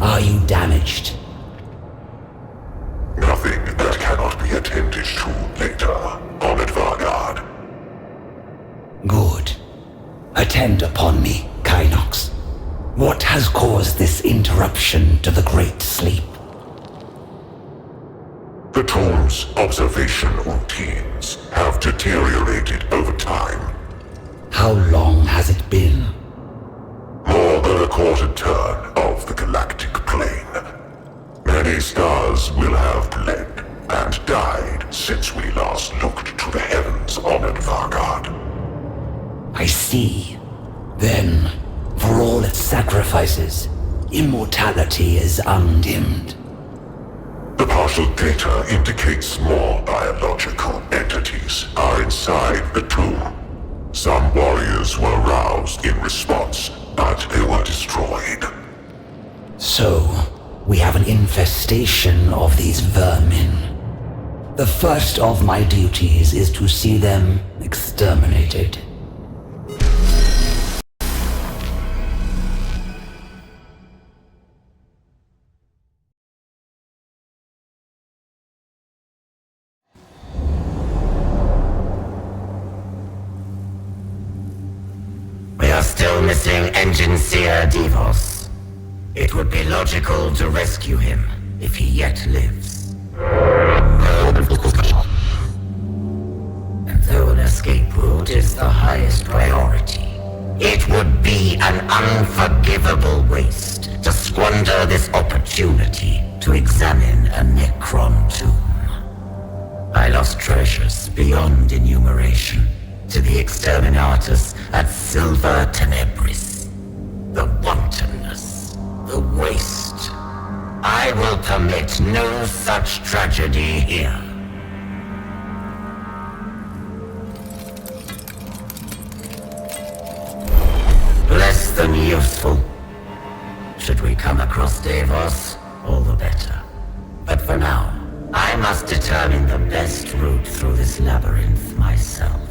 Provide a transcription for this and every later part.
Are you damaged? Nothing that cannot be attended to later, Honored Vanguard. Good. Attend upon me, Kynox. What has caused this interruption to the Great Sleep? The tool's observation routines have deteriorated over time. How long has it been? More than a quarter turn of the galactic plane. Many stars will have bled and died since we last looked to the heavens, Honored Vanguard. I see. Then, for all its sacrifices, immortality is undimmed. The partial data indicates more biological entities are inside the tomb. Some warriors were roused in response, but they were destroyed. So, we have an infestation of these vermin. The first of my duties is to see them exterminated. We are still missing Engine Seer Devos. It would be logical to rescue him if he yet lives. And though an escape route is the highest priority, it would be an unforgivable waste to squander this opportunity to examine a Necron tomb. I lost treasures beyond enumeration to the exterminatus at Silver Tenebris. The wantonness, the waste. I will permit no such tragedy here. Less than useful. Should we come across Devos, all the better. But for now, I must determine the best route through this labyrinth myself.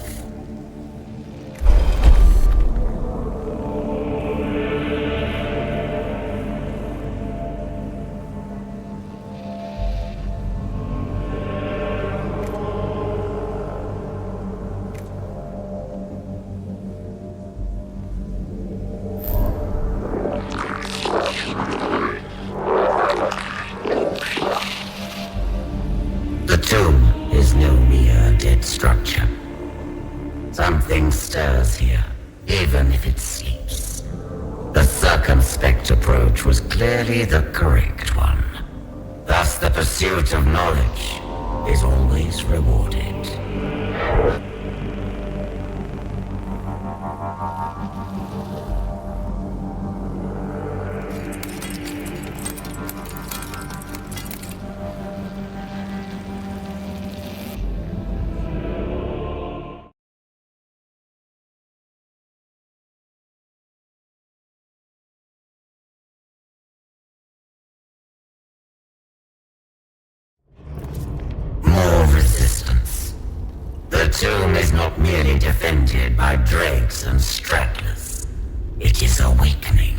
The tomb is no mere dead structure. Something stirs here, even if it sleeps. The circumspect approach was clearly the correct one. Thus the pursuit of knowledge is always rewarded. tomb is not merely defended by dregs and stragglers. It is awakening.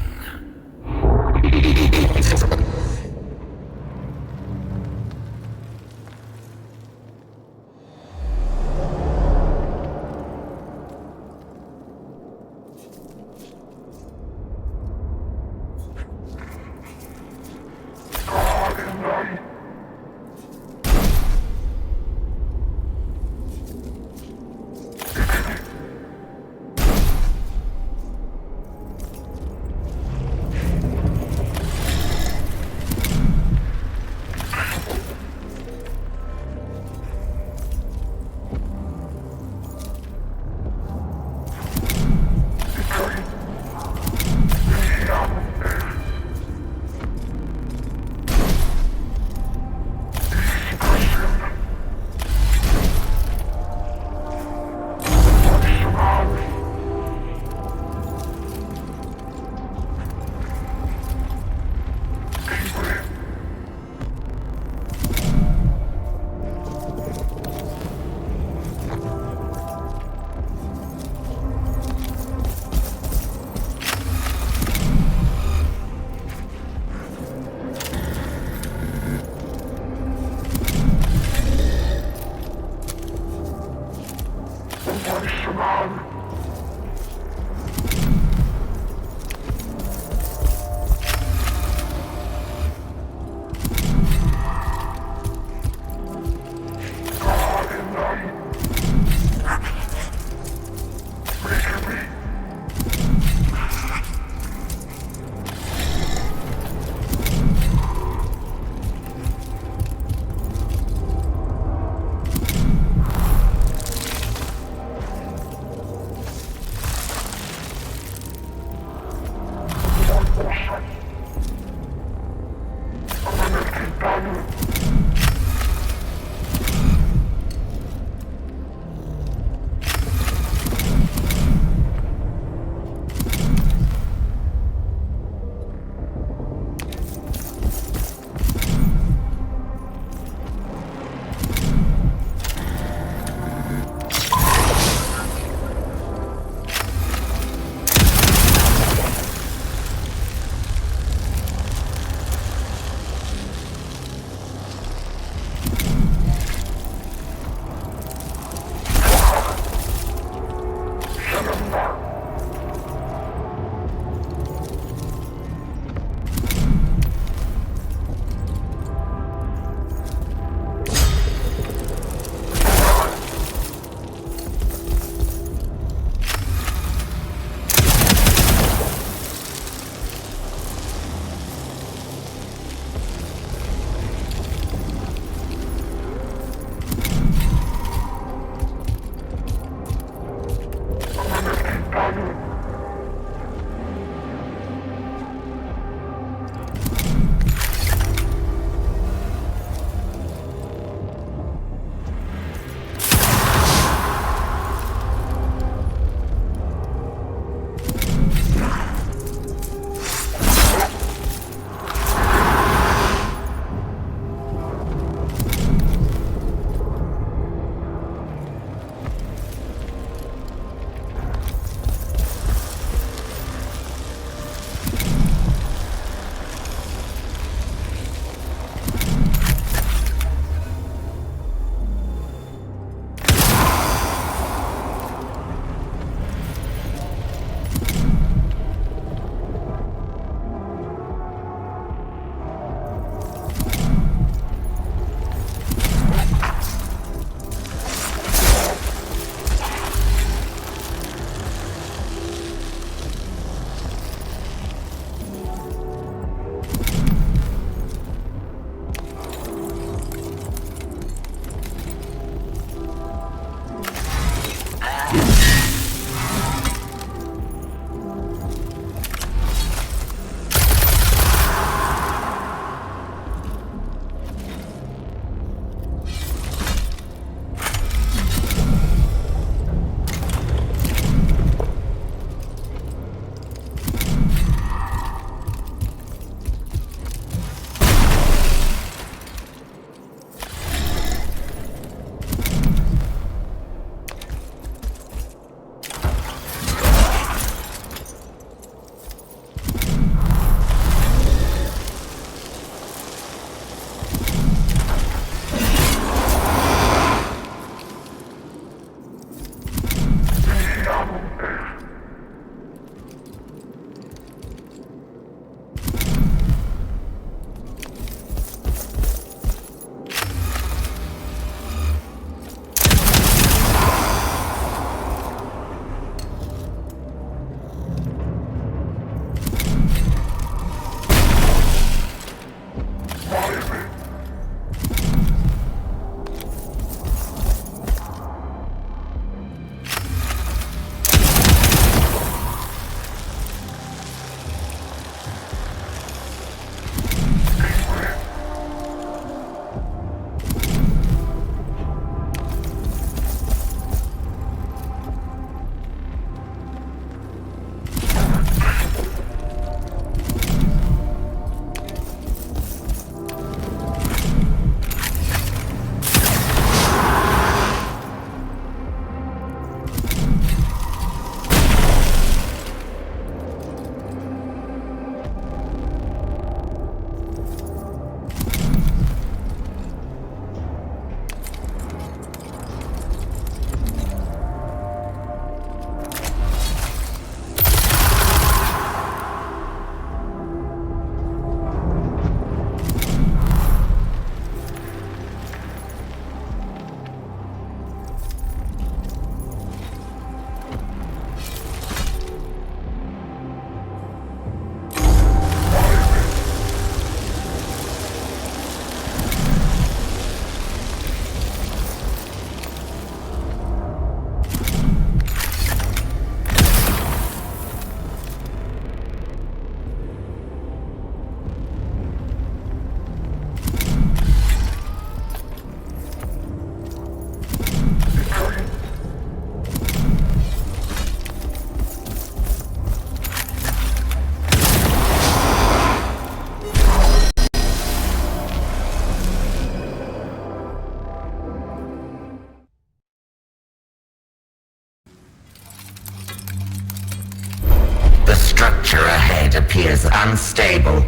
site appears unstable.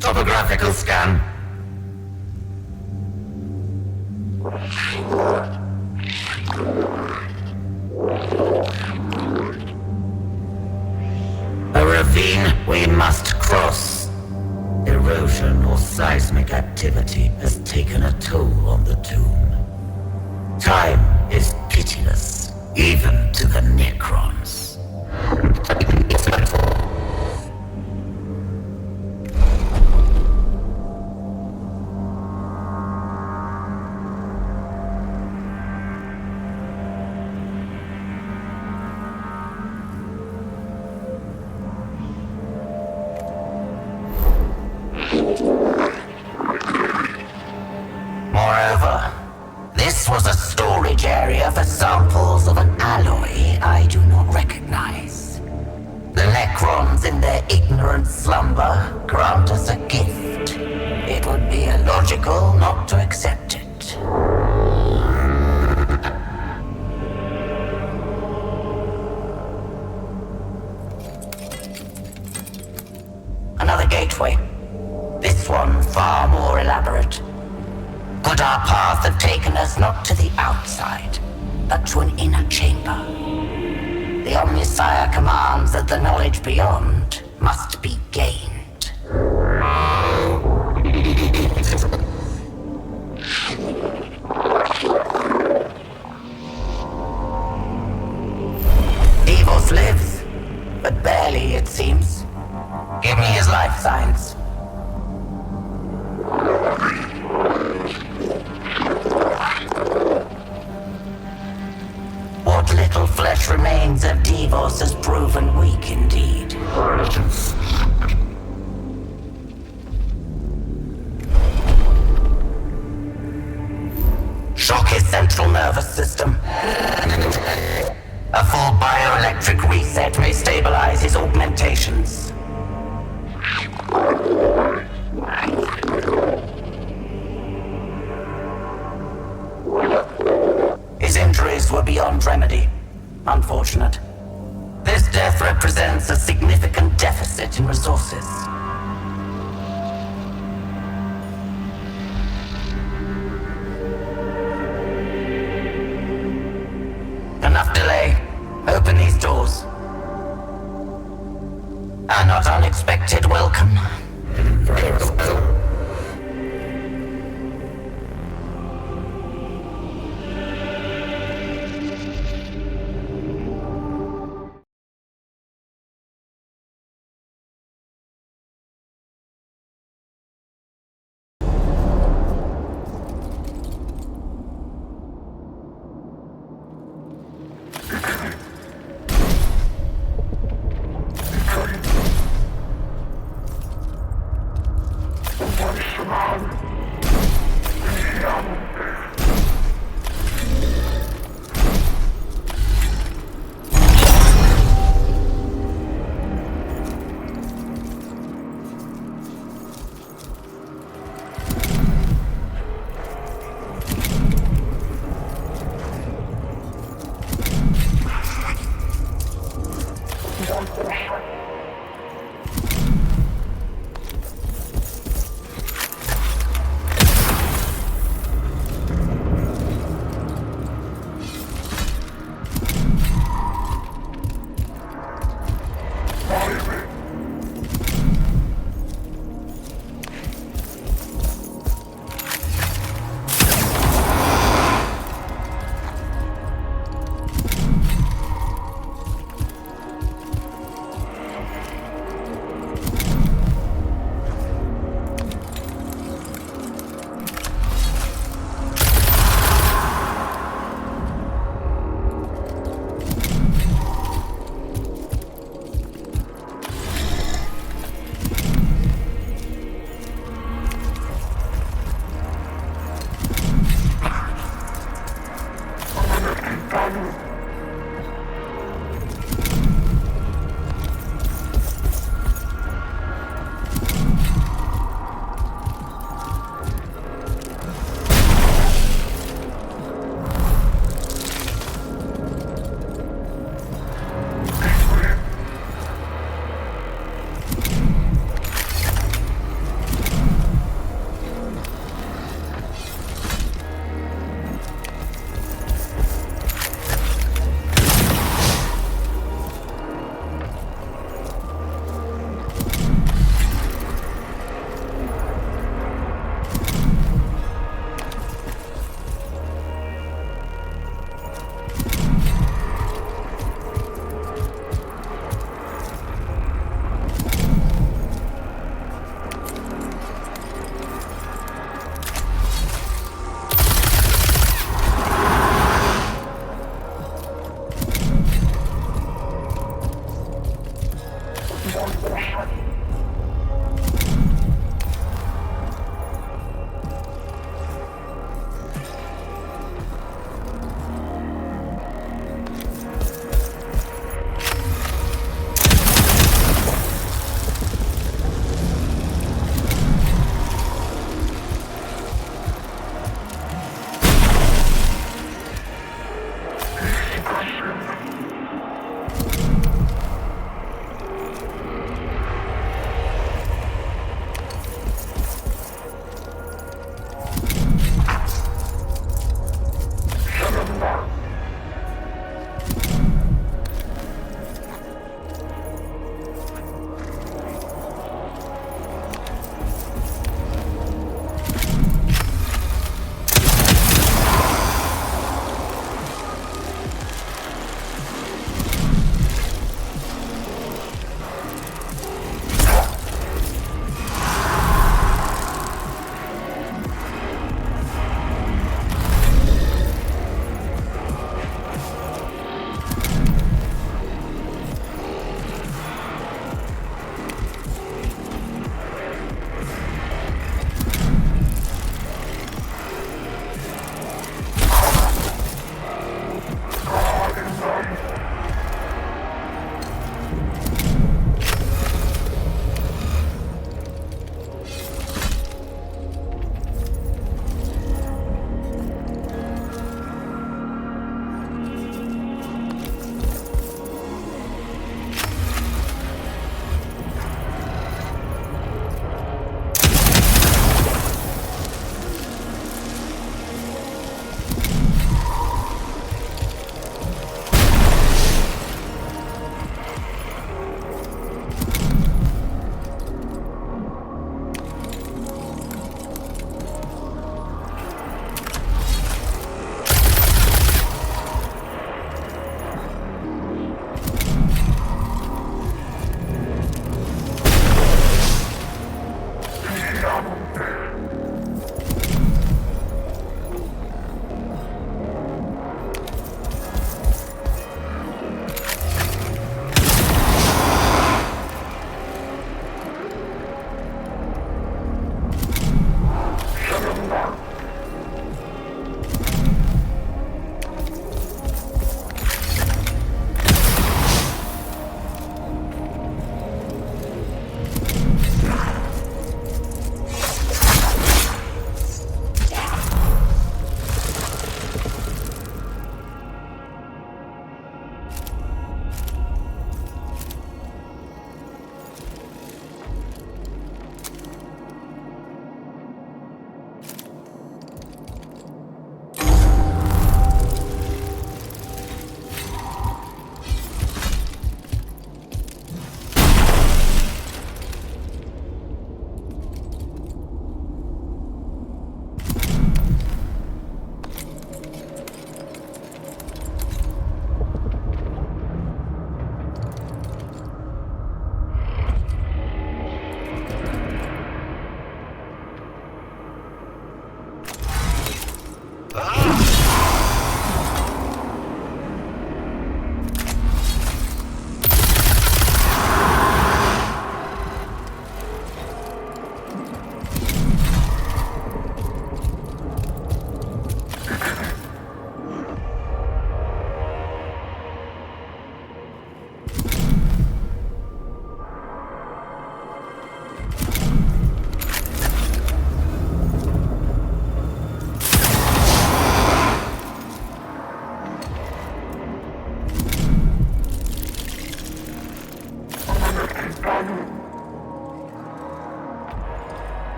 Topographical scan. A ravine we must cross. Erosion or seismic activity has taken a toll on the tomb. Time is pitiless, even to the Necrons. Moreover, this was a storage area for samples of an alloy I do not recognize. The Necrons, in their ignorant slumber, grant us a gift. It would be illogical not to accept it. Another gateway. This one far more elaborate. Could our path have taken us not to the outside, but to an inner chamber? The Omnisire commands that the knowledge beyond must be gained. Devos lives, but barely, it seems. Give me his life signs. What little flesh remains of Devos has proven weak indeed. Shock his central nervous system. A full bioelectric reset may stabilize his augmentations. His injuries were beyond remedy. Unfortunate. This death represents a significant deficit in resources. Enough delay. Open these doors. A not unexpected welcome.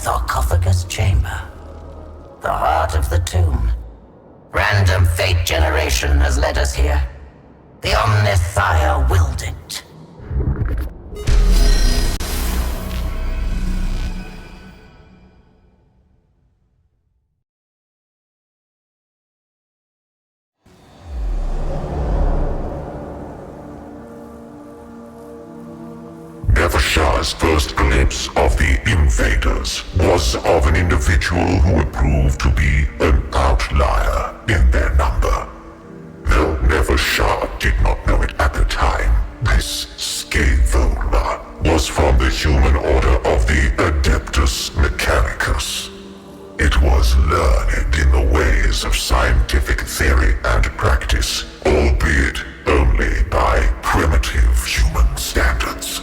Sarcophagus chamber. The heart of the tomb. Random fate generation has led us here. The Omnissiah willed it. Nevershah's first glimpse of the invaders was of an individual who would prove to be an outlier in their number. Though Nevershah did not know it at the time, this Scaevola was from the human order of the Adeptus Mechanicus. It was learned in the ways of scientific theory and practice, albeit only by primitive human standards.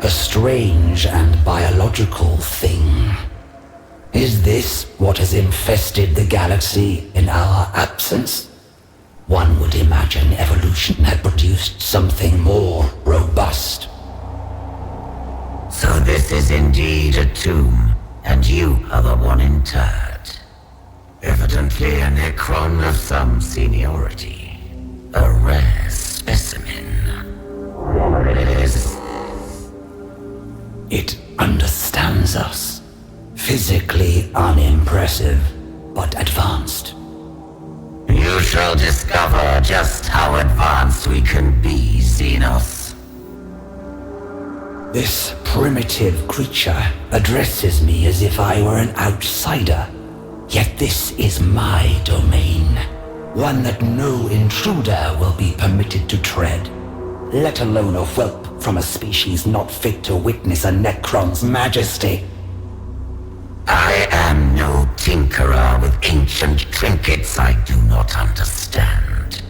A strange and biological thing. Is this what has infested the galaxy in our absence? One would imagine evolution had produced something more robust. So this is indeed a tomb, and you are the one interred. Evidently a Necron of some seniority. A rare specimen. It understands us. Physically unimpressive, but advanced. You shall discover just how advanced we can be, Xenos. This primitive creature addresses me as if I were an outsider. Yet this is my domain. One that no intruder will be permitted to tread. Let alone a whelp from a species not fit to witness a Necron's majesty. I am no tinkerer with ancient trinkets I do not understand.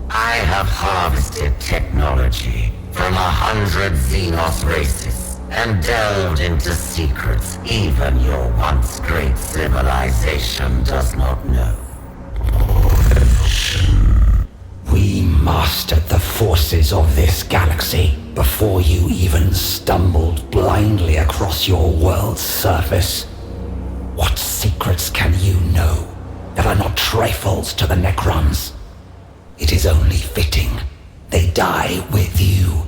I have harvested technology from 100 Xenos races and delved into secrets even your once great civilization does not know. We mastered the forces of this galaxy before you even stumbled blindly across your world's surface. What secrets can you know that are not trifles to the Necrons? It is only fitting they die with you.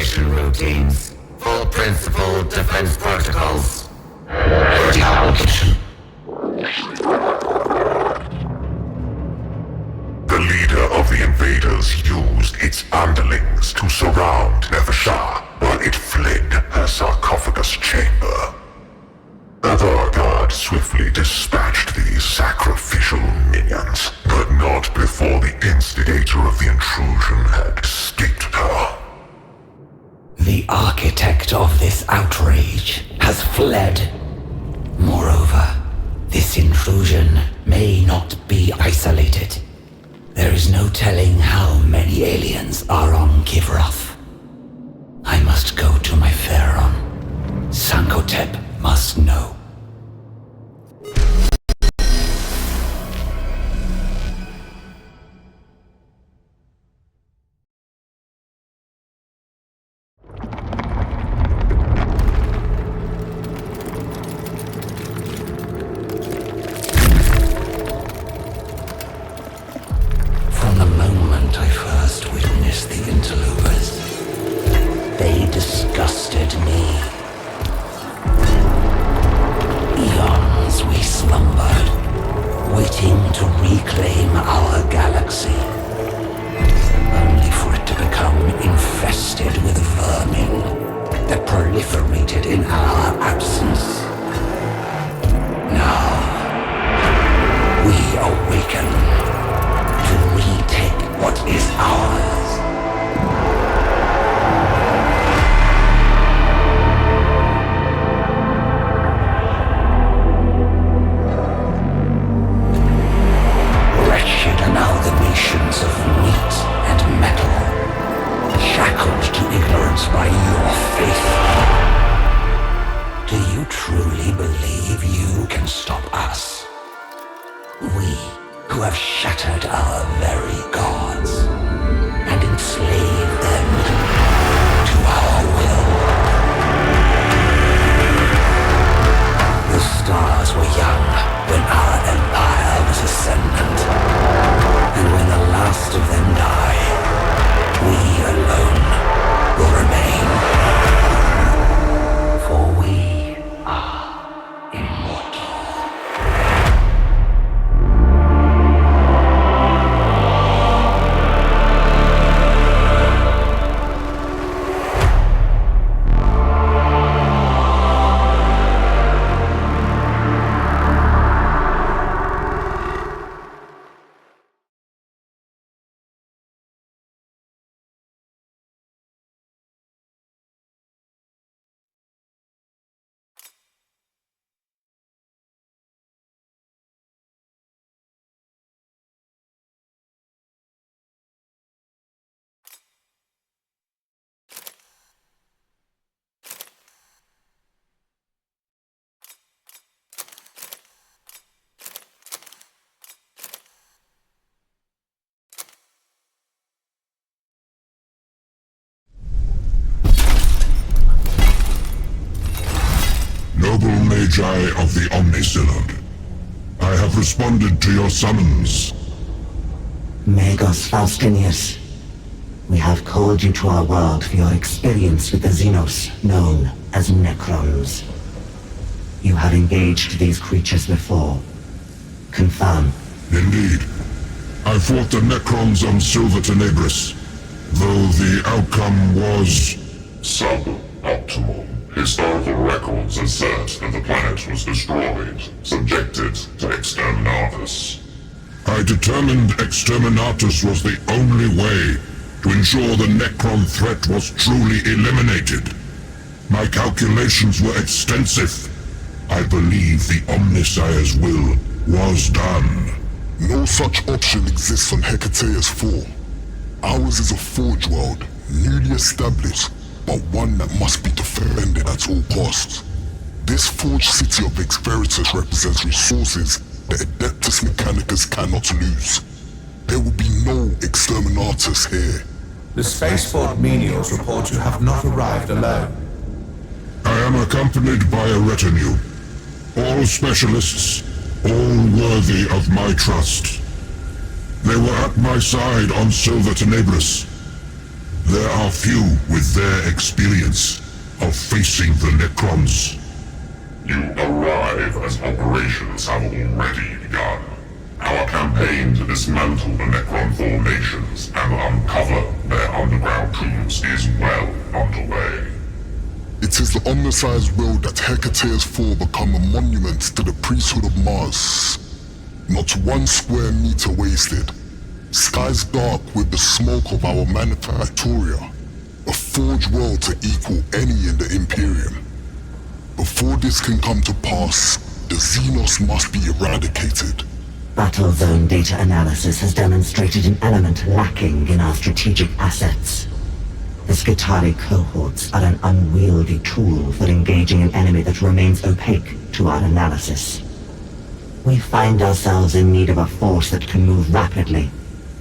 evacuation routines, full principle defense protocols. Ready application. The leader of the invaders used its underlings to surround Nevershah while it fled her sarcophagus chamber. Other guards swiftly dispatched these sacrificial minions, but not before the instigator of the intrusion had escaped her. The architect of this outrage has fled. Moreover, this intrusion may not be isolated. There is no telling how many aliens are on Kivroth. I must go to my Pharaon. Sankotep must know. From the moment I first witnessed the interlopers, they disgusted me. Eons we slumbered, waiting to reclaim our galaxy, only for it to become infested with vermin that proliferated in our absence. Now, we awaken to retake what is ours. Wretched amalgamations of meat and metal, shackled to ignorance by your faith. Do you truly believe you can stop us? We who have shattered our very gods and enslaved them to our will. The stars were young when our empire was ascendant, and when the last of them die, we alone will remain. For we are immortal. Noble Magi of the Omnisynod, I have responded to your summons. Magos Faustinius, we have called you to our world for your experience with the Xenos, known as Necrons. You have engaged these creatures before. Confirm. Indeed. I fought the Necrons on Silver Tenebris, though the outcome was suboptimal. Historical records assert that the planet was destroyed, subjected to exterminatus. I determined exterminatus was the only way to ensure the Necron threat was truly eliminated. My calculations were extensive. I believe the Omnissiah's will was done. No such option exists on Hecatea's 4. Ours is a forge world, newly established, but one that must be defended at all costs. This forged city of Experitus represents resources the Adeptus Mechanicus cannot lose. There will be no exterminatus here. The spaceport menials report you have not arrived alone. I am accompanied by a retinue. All specialists, all worthy of my trust. They were at my side on Silver Tenebris. There are few with their experience of facing the Necrons. You arrive as operations have already begun. Our campaign to dismantle the Necron formations and uncover their underground tombs is well underway. It is the Omnicized will that Hecate's Fall become a monument to the priesthood of Mars. Not 1 square meter wasted. Skies dark with the smoke of our manufactoria. A forged world to equal any in the Imperium. Before this can come to pass, the Xenos must be eradicated. Battle zone data analysis has demonstrated an element lacking in our strategic assets. The Skitarii cohorts are an unwieldy tool for engaging an enemy that remains opaque to our analysis. We find ourselves in need of a force that can move rapidly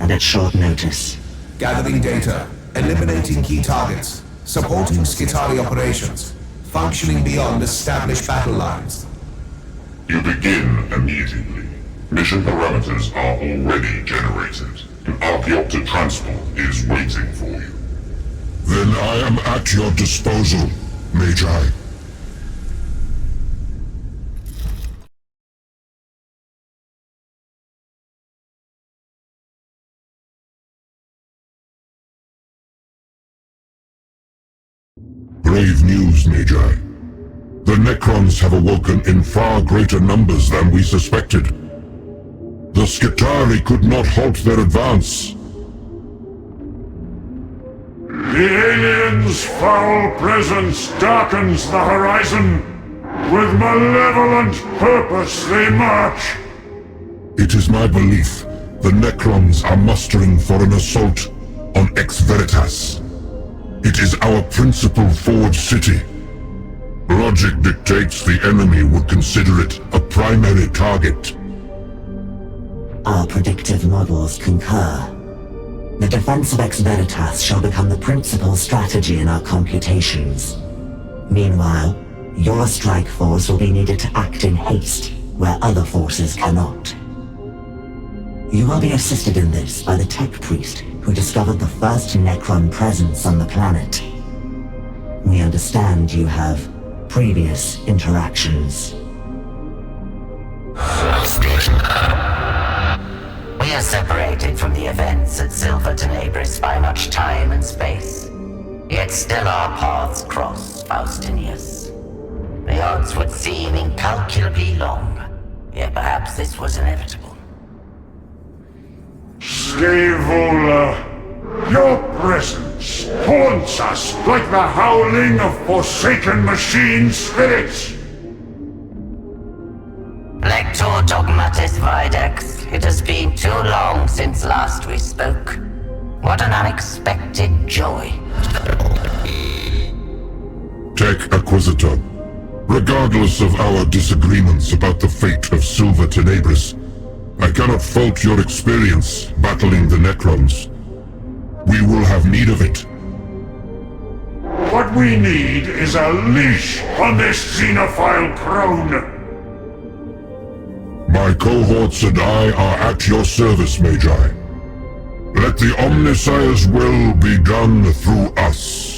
and at short notice. Gathering data, eliminating key targets, supporting Skitarii operations, functioning beyond established battle lines. You begin immediately. Mission parameters are already generated. An Archaeopter transport is waiting for you. Then I am at your disposal, Magi. Grave news, Magi. The Necrons have awoken in far greater numbers than we suspected. The Skitarii could not halt their advance. The aliens' foul presence darkens the horizon. With malevolent purpose they march. It is my belief the Necrons are mustering for an assault on Ex Veritas. It is our principal forged city. Logic dictates the enemy would consider it a primary target. Our predictive models concur. The defense of Ex Veritas shall become the principal strategy in our computations. Meanwhile, your strike force will be needed to act in haste, where other forces cannot. You will be assisted in this by the tech priest who discovered the first Necron presence on the planet. We understand you have previous interactions. We are separated from the events at Silver Tenebris by much time and space. Yet still our paths cross, Faustinius. The odds would seem incalculably long, yet perhaps this was inevitable. Scaevola, your presence haunts us like the howling of forsaken machine spirits. Lector Dogmatis Videx, it has been too long since last we spoke. What an unexpected joy. Tech Acquisitor, regardless of our disagreements about the fate of Silver Tenebris, I cannot fault your experience battling the Necrons. We will have need of it. What we need is a leash on this xenophile crone. My cohorts and I are at your service, Magi. Let the Omnissiah's will be done through us.